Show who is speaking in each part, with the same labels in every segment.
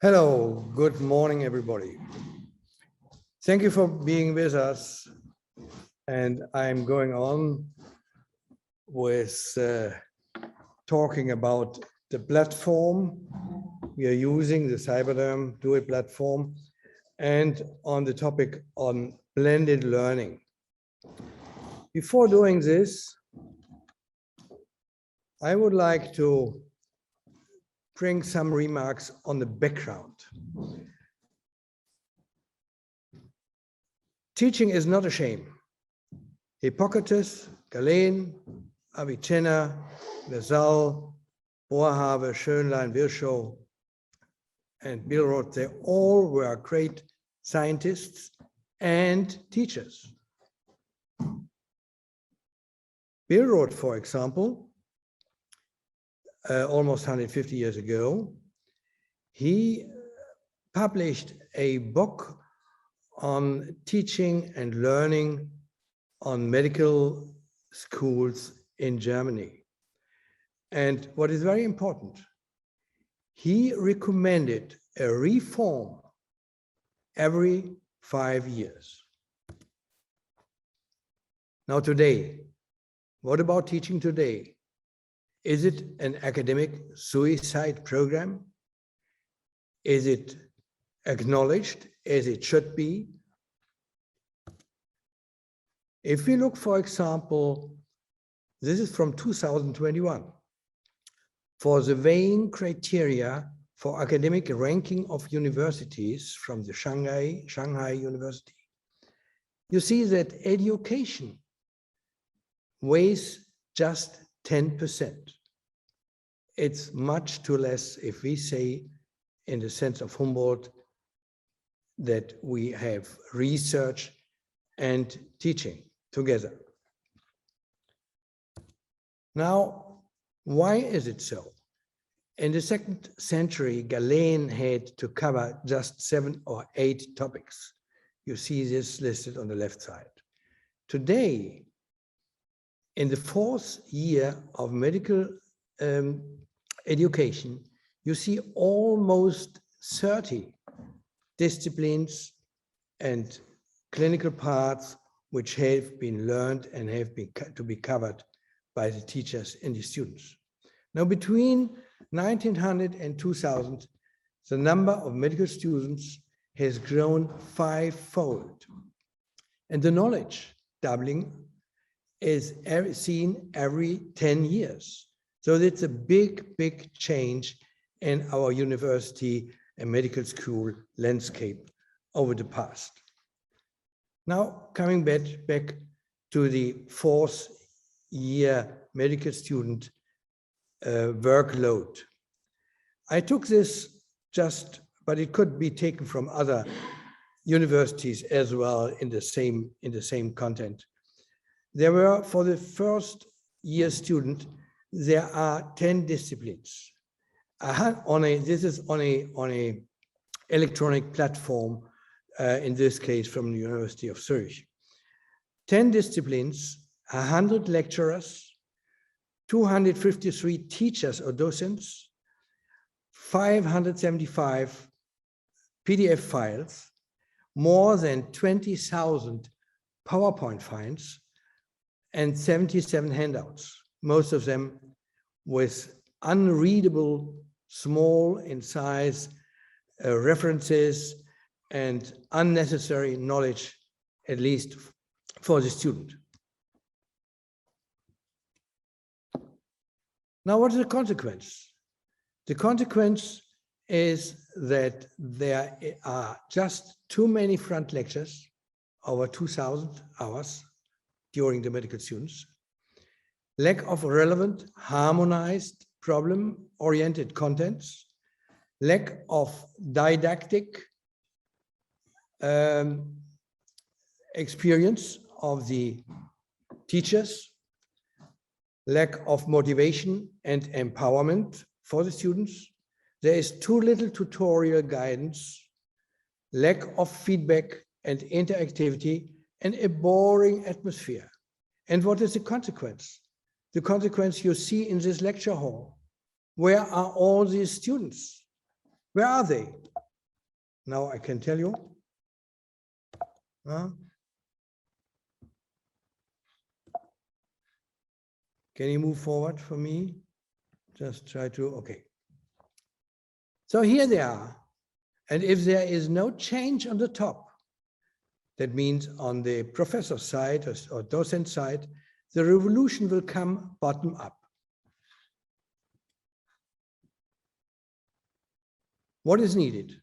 Speaker 1: Hello, good morning, everybody. Thank you for being with us. And I'm going on with talking about the platform we are using, the Cyberderm DOIT platform, and on the topic on blended learning. Before doing this, I would like to bring some remarks on the background. Teaching is not a shame. Hippocrates, Galen, Avicenna, Lassalle, Boerhaave, Schönlein, Virchow, and Billroth, they all were great scientists and teachers. Billroth, for example, almost 150 years ago, he published a book on teaching and learning on medical schools in Germany. And what is very important, he recommended a reform every 5 years. Now today, what about teaching today? Is it an academic suicide program? Is it acknowledged as it should be? If we look, for example, this is from 2021, for the weighing criteria for academic ranking of universities from the Shanghai University, you see that education weighs just 10%. It's much too less if we say, in the sense of Humboldt, that we have research and teaching together. Now, why is it so? In the 2nd century, Galen had to cover just 7 or 8 topics. You see this listed on the left side. Today, in the 4th year of medical education, you see almost 30 disciplines and clinical parts which have been learned and have been to be covered by the teachers and the students. Now, between 1900 and 2000, the number of medical students has grown 5-fold. And the knowledge doubling is seen every 10 years. So it's a big, big change in our university and medical school landscape over the past. Now, coming back to the 4th year medical student workload. I took this but it could be taken from other universities as well in the same content. There were, for the 1st year student, there are 10 disciplines. This is on a electronic platform, in this case from the University of Zurich. 10 disciplines, 100 lecturers, 253 teachers or docents, 575 PDF files, more than 20,000 PowerPoint files, and 77 handouts, most of them with unreadable, small in size references and unnecessary knowledge, at least for the student. Now, what is the consequence? The consequence is that there are just too many front lectures, over 2,000 hours during the medical students, lack of relevant, harmonized, problem-oriented contents, lack of didactic experience of the teachers, lack of motivation and empowerment for the students. There is too little tutorial guidance, lack of feedback and interactivity, and a boring atmosphere. And what is the consequence? The consequence you see in this lecture hall. Where are all these students? Where are they? Now I can tell you. Can you move forward for me? Just try to, okay. So here they are. And if there is no change on the top, that means on the professor side or docent side, the revolution will come bottom up. What is needed?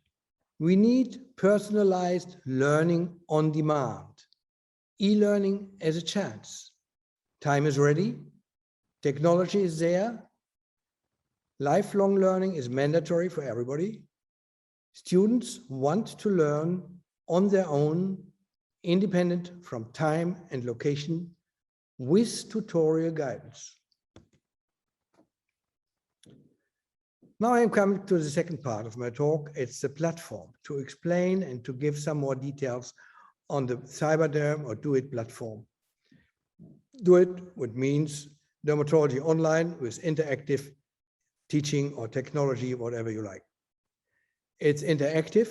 Speaker 1: We need personalized learning on demand, e-learning as a chance. Time is ready, technology is there, lifelong learning is mandatory for everybody. Students want to learn on their own, independent from time and location, with tutorial guidance. Now I'm coming to the second part of my talk. It's the platform, to explain and to give some more details on the Cyberderm or DOIT platform. DOIT, which means dermatology online with interactive teaching or technology, whatever you like. It's interactive,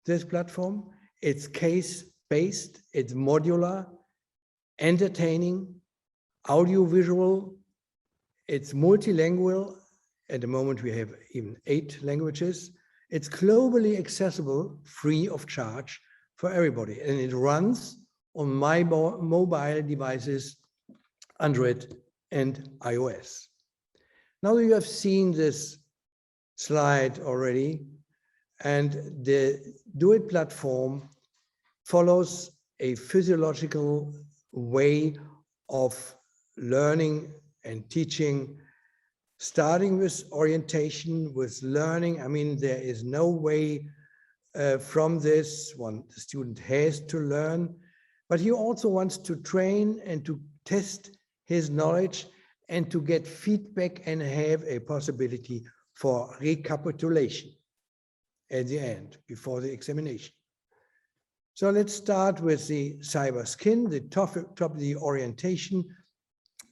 Speaker 1: this platform. It's case-based, it's modular, entertaining, audiovisual, it's multilingual. At the moment, we have even 8 languages. It's globally accessible, free of charge for everybody. And it runs on my mobile devices, Android and iOS. Now you have seen this slide already. And the DOIT platform follows a physiological way of learning and teaching, starting with orientation, with learning. I mean, there is no way from this one. The student has to learn, but he also wants to train and to test his knowledge and to get feedback and have a possibility for recapitulation at the end, before the examination. So let's start with the cyber skin, the top of the orientation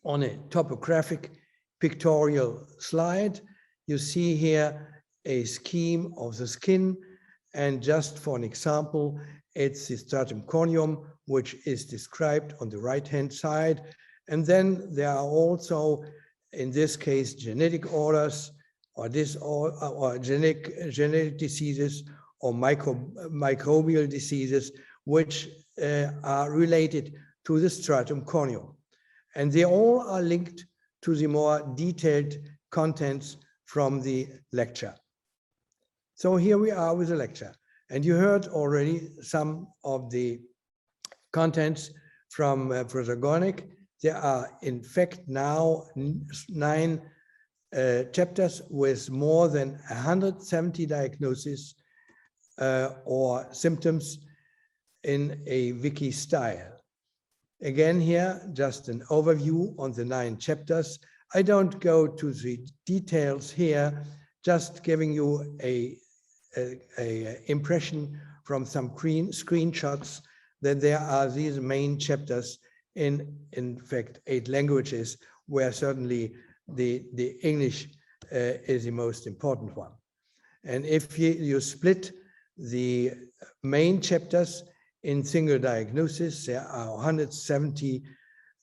Speaker 1: on a topographic pictorial slide. You see here a scheme of the skin, and just for an example, it's the stratum corneum, which is described on the right-hand side. And then there are also, in this case, genetic orders, or genetic diseases, or microbial diseases, which are related to the stratum corneum. And they all are linked to the more detailed contents from the lecture. So here we are with the lecture. And you heard already some of the contents from Professor Gornick. There are, in fact, now 9 chapters with more than 170 diagnoses or symptoms in a wiki style. Again, here, just an overview on the 9 chapters. I don't go to the details here, just giving you a impression from some screenshots that there are these main chapters in fact, 8 languages, where certainly the English is the most important one. And if you split the main chapters in single diagnosis, there are 170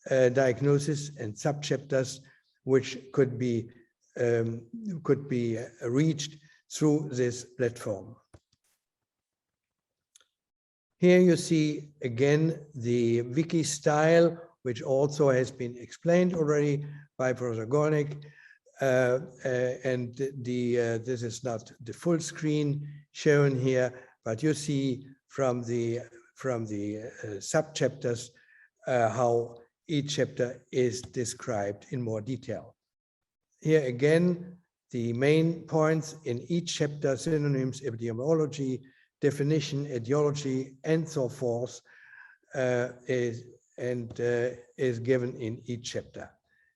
Speaker 1: diagnoses and subchapters which could be reached through this platform. Here you see again the wiki style, which also has been explained already by Professor Gornick. And this is not the full screen shown here, but you see from the subchapters how each chapter is described in more detail. Here again, the main points in each chapter: synonyms, epidemiology, definition, etiology, and so forth, is given in each chapter.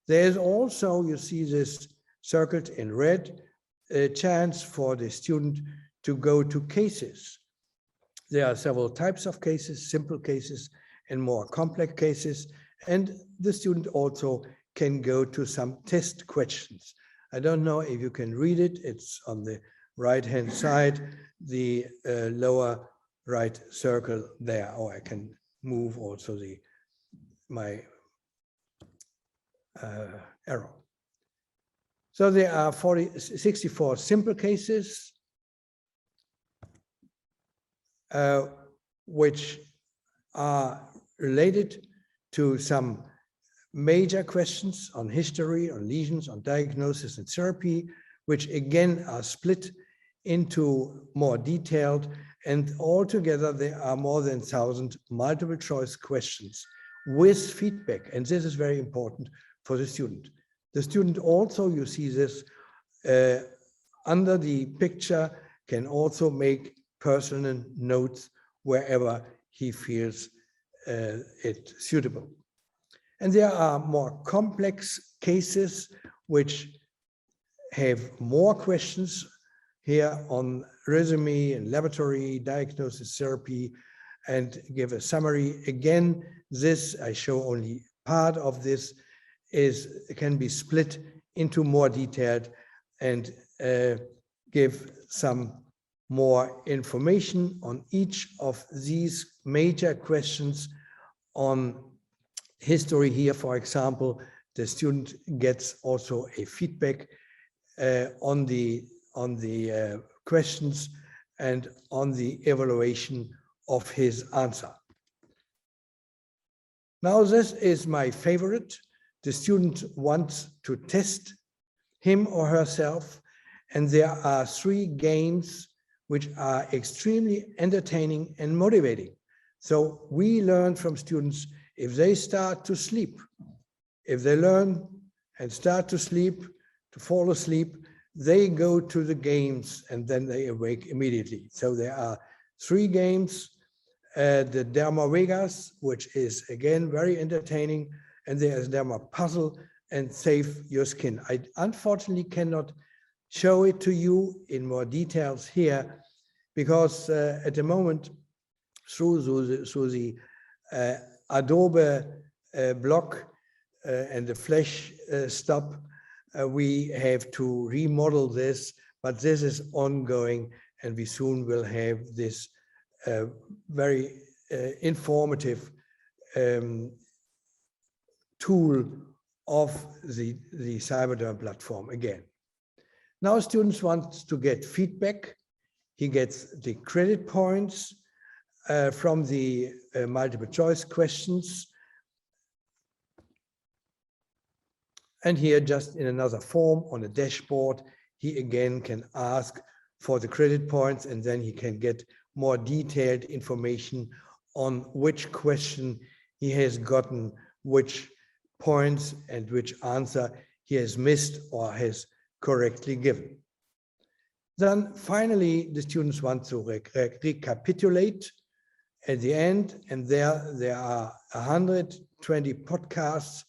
Speaker 1: There is also, you see this circled in red, a chance for the student to go to cases. There are several types of cases, simple cases and more complex cases, and the student also can go to some test questions. I don't know if you can read it, it's on the right-hand side, the lower right circle there, or I can move also my arrow. So there are 64 simple cases, which are related to some major questions on history, on lesions, on diagnosis and therapy, which again are split into more detailed, and altogether there are more than 1,000 multiple choice questions with feedback, and this is very important for the student. The student also, you see this under the picture, can also make personal notes wherever he feels it suitable. And there are more complex cases which have more questions here on resume and laboratory diagnosis therapy, and give a summary. Again, this, I show only part of this, can be split into more detailed and give some more information on each of these major questions. On history here, for example, the student gets also a feedback on the questions and on the evaluation of his answer. Now, this is my favorite. The student wants to test him or herself, and there are 3 games which are extremely entertaining and motivating. So we learn from students, if they start to sleep, if they learn and start to sleep, to fall asleep, they go to the games and then they awake immediately. So there are 3 games, the Derma Vegas, which is again very entertaining, and there is Derma Puzzle and Save Your Skin. I unfortunately cannot show it to you in more details here, because at the moment, through the Adobe block and the Flash stop, we have to remodel this, but this is ongoing, and we soon will have this very informative tool of the Cyberderm platform again. Now students want to get feedback. He gets the credit points from the multiple choice questions. And here, just in another form on a dashboard, he again can ask for the credit points, and then he can get more detailed information on which question he has gotten, which points and which answer he has missed or has correctly given. Then finally, the students want to recapitulate at the end, and there are 120 podcasts,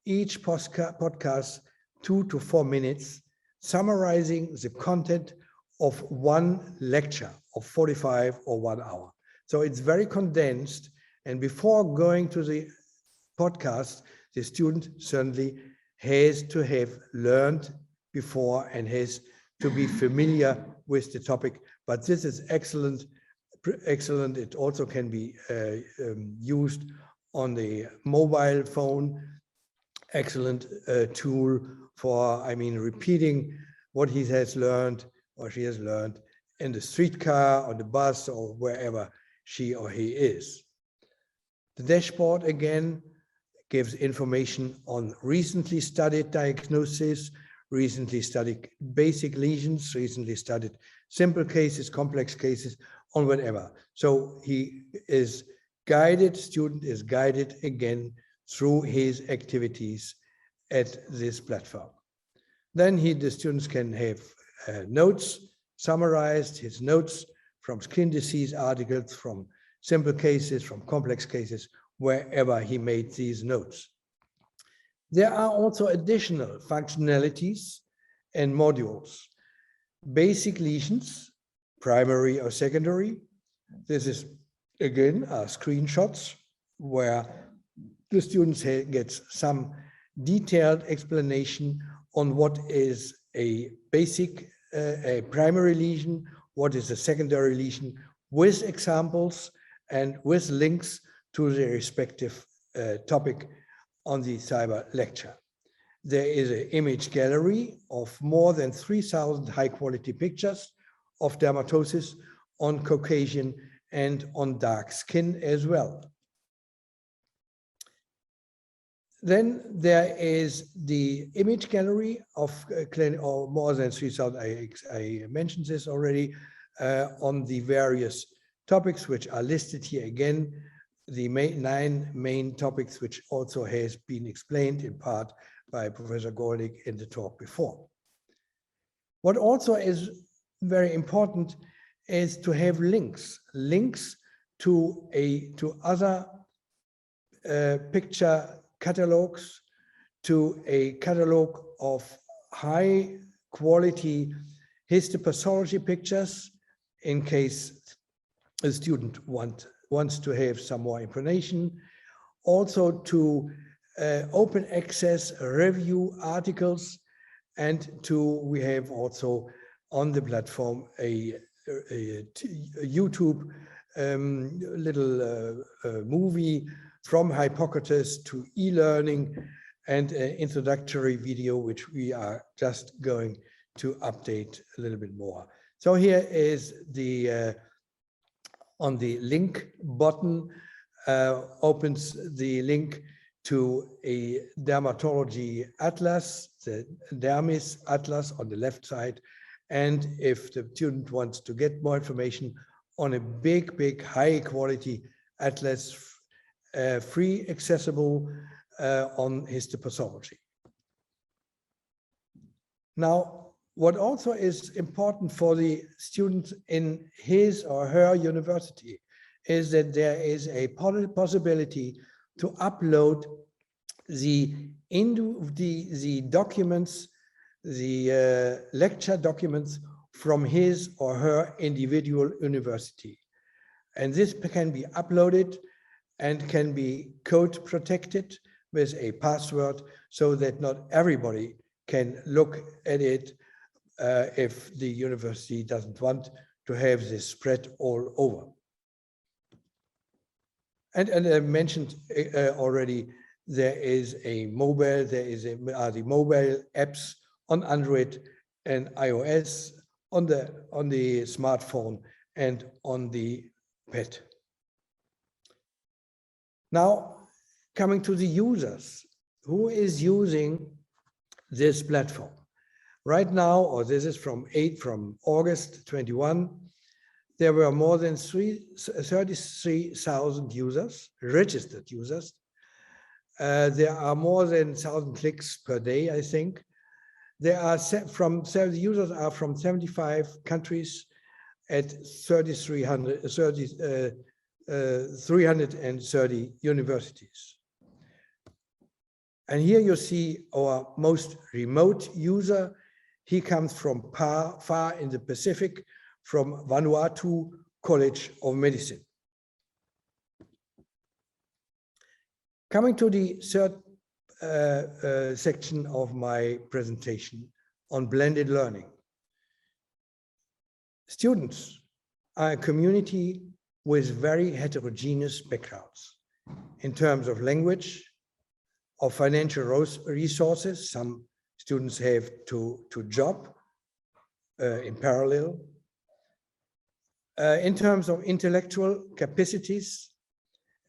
Speaker 1: each podcast 2 to 4 minutes, summarizing the content of one lecture of 45 or 1 hour. So it's very condensed, and before going to the podcast, the student certainly has to have learned before and has to be familiar with the topic. But this is excellent. It also can be used on the mobile phone. Excellent tool for, repeating what he has learned or she has learned in the streetcar or the bus or wherever she or he is. The dashboard again gives information on recently studied diagnosis, recently studied basic lesions, recently studied simple cases, complex cases, on whatever. So he is guided, student is guided again through his activities at this platform. Then the students can have notes, summarized his notes from skin disease articles, from simple cases, from complex cases, wherever he made these notes. There are also additional functionalities and modules. Basic lesions, primary or secondary. This is, again, screenshots where the students get some detailed explanation on what is a basic a primary lesion, what is a secondary lesion, with examples and with links to the respective topic on the cyber lecture. There is an image gallery of more than 3,000 high-quality pictures of dermatosis on Caucasian and on dark skin as well. Then there is the image gallery of or more than 3,000, I mentioned this already, on the various topics which are listed here again, the 9 main topics which also has been explained in part by Professor Goldig in the talk before. What also is very important is to have links to other picture catalogs, to a catalog of high quality histopathology pictures in case a student wants to have some more information. Also to open access review articles, and we have also on the platform a YouTube little movie from Hippocrates to e-learning, and an introductory video which we are just going to update a little bit more. So here is the on the link button opens the link to a dermatology atlas, the Dermis atlas on the left side. And if the student wants to get more information on a big, high quality atlas, free accessible on histopathology. Now, what also is important for the students in his or her university is that there is a possibility to upload the documents, the lecture documents from his or her individual university. And this can be uploaded and can be code protected with a password so that not everybody can look at it if the university doesn't want to have this spread all over. And I mentioned already, there is a mobile, the mobile apps on Android and iOS, on the smartphone and on the pad. Now, coming to the users, who is using this platform? Right now, or this is from August 21, there were more than 33,000 users, registered users. There are more than 1,000 clicks per day, I think. There are the users are from 75 countries at 330 universities. And here you see our most remote user. He comes from far in the Pacific, from Vanuatu College of Medicine. Coming to the third section of my presentation on blended learning. Students are a community with very heterogeneous backgrounds in terms of language, of financial resources. Some students have to job in parallel. In terms of intellectual capacities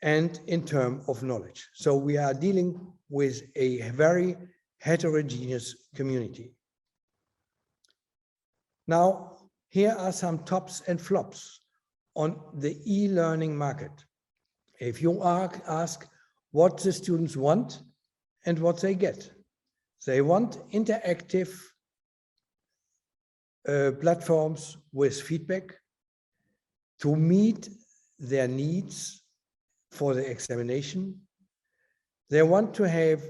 Speaker 1: and in terms of knowledge. So we are dealing with a very heterogeneous community. Now, here are some tops and flops on the e-learning market. If you ask what the students want and what they get, they want interactive platforms with feedback to meet their needs for the examination. They want to have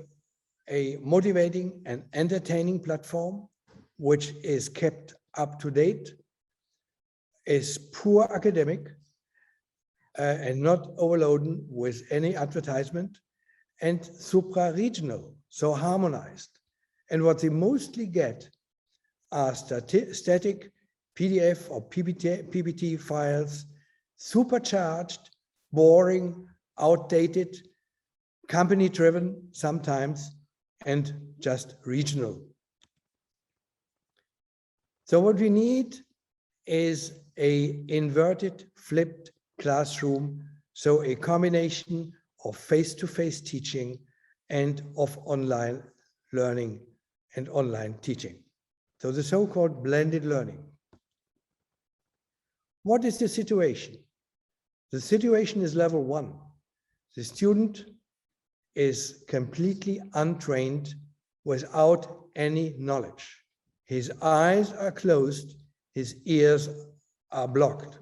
Speaker 1: a motivating and entertaining platform which is kept up to date, is poor academic, and not overloaded with any advertisement, and supra-regional, so harmonized. And what they mostly get are static PDF or PPT files, supercharged, boring, outdated, company-driven sometimes, and just regional. So what we need is an inverted, flipped classroom, so a combination of face-to-face teaching and of online learning and online teaching. So the so-called blended learning. What is the situation? The situation is level 1. The student is completely untrained without any knowledge. His eyes are closed, his ears are blocked.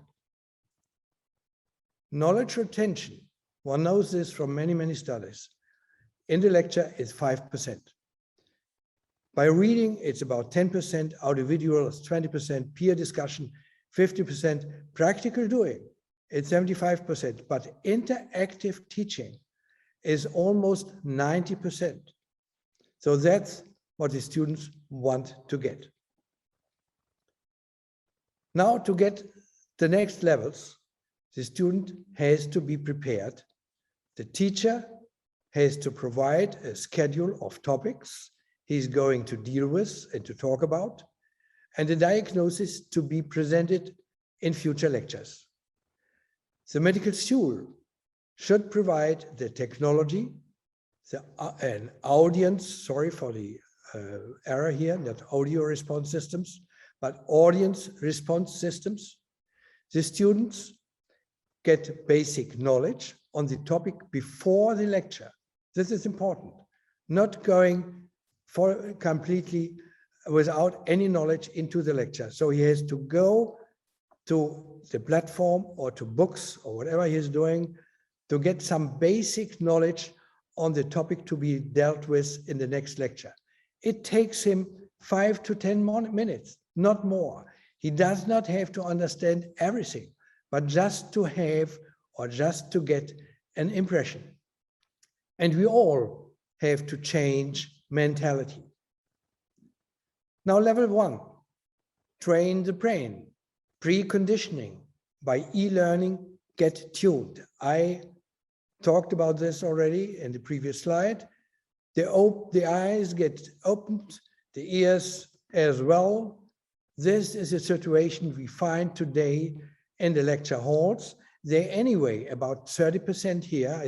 Speaker 1: Knowledge retention, one knows this from many, many studies, in the lecture is 5%. By reading, it's about 10%, audiovisual is 20%, peer discussion, 50%, practical doing, it's 75%, but interactive teaching is almost 90%. So that's what the students want to get. Now, to get the next levels, the student has to be prepared. The teacher has to provide a schedule of topics he's going to deal with and to talk about, and a diagnosis to be presented in future lectures. The medical school should provide the technology, an audience, sorry for the error here, not audio response systems, but audience response systems. The students get basic knowledge on the topic before the lecture. This is important, not going for completely without any knowledge into the lecture. So he has to go to the platform or to books or whatever he's doing to get some basic knowledge on the topic to be dealt with in the next lecture. It takes him 5 to 10 minutes, not more. He does not have to understand everything, but just to have or just to get an impression. And we all have to change mentality. Now, level 1, train the brain, preconditioning by e-learning, get tuned. I talked about this already in the previous slide. The eyes get opened, the ears as well. This is a situation we find today in the lecture halls. They anyway, about 30% here,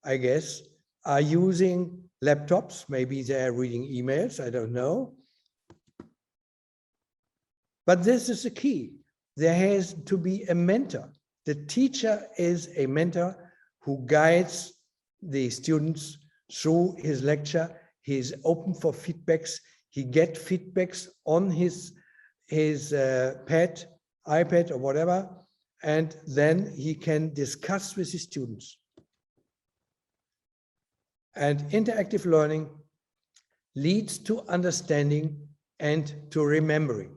Speaker 1: I guess, are using laptops. Maybe they're reading emails, I don't know. But this is the key. There has to be a mentor. The teacher is a mentor who guides the students through his lecture. He is open for feedbacks. He gets feedbacks on his iPad or whatever, and then he can discuss with his students. And interactive learning leads to understanding and to remembering.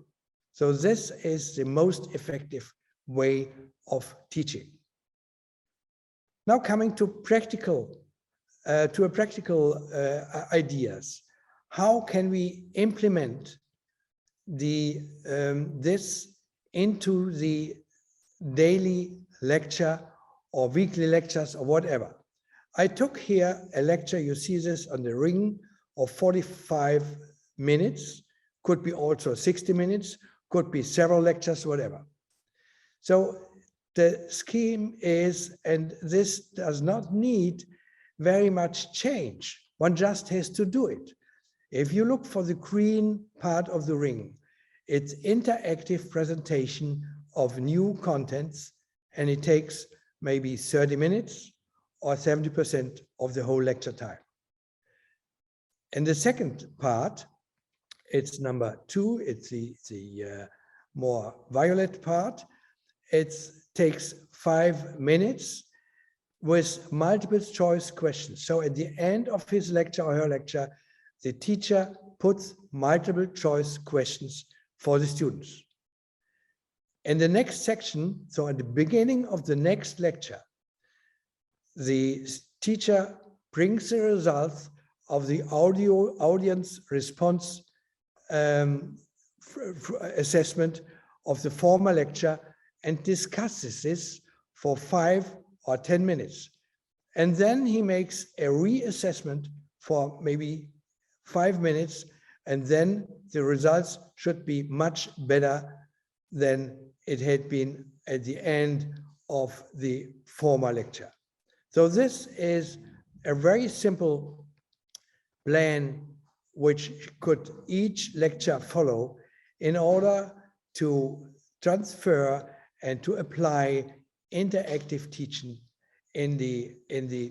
Speaker 1: So this is the most effective way of teaching. Now coming to practical ideas. How can we implement this into the daily lecture or weekly lectures or whatever? I took here a lecture, you see this on the ring, of 45 minutes, could be also 60 minutes, could be several lectures, whatever. So the scheme is, and this does not need very much change. One just has to do it. If you look for the green part of the ring, it's interactive presentation of new contents, and it takes maybe 30 minutes or 70% of the whole lecture time. And the second part, it's number 2, it's the more violet part. It takes 5 minutes with multiple choice questions. So at the end of his lecture or her lecture, the teacher puts multiple choice questions for the students. In the next section, so at the beginning of the next lecture, the teacher brings the results of the audience response assessment of the former lecture and discusses this for 5 or 10 minutes. And then he makes a reassessment for maybe 5 minutes, and then the results should be much better than it had been at the end of the former lecture. So this is a very simple plan which could each lecture follow in order to transfer and to apply interactive teaching in the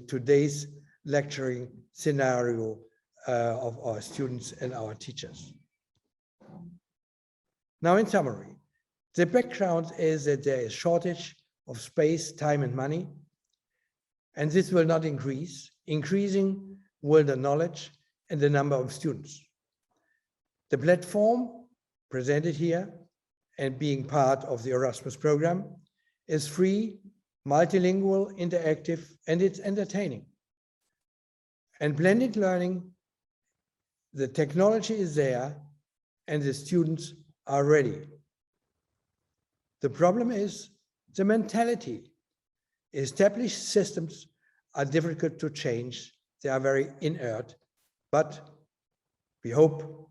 Speaker 1: today's lecturing scenario of our students and our teachers. Now, in summary, the background is that there is shortage of space, time, and money, and this will not increase. Increasing will the knowledge and the number of students. The platform presented here and being part of the Erasmus program is free, multilingual, interactive, and it's entertaining. And blended learning, the technology is there and the students are ready. The problem is the mentality. Established systems are difficult to change. They are very inert, but we hope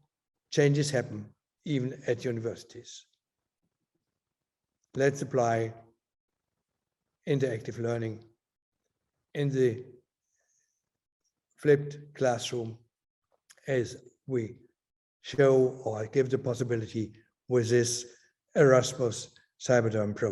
Speaker 1: changes happen even at universities. Let's apply interactive learning in the flipped classroom as we show or give the possibility with this Erasmus Cyberderm program.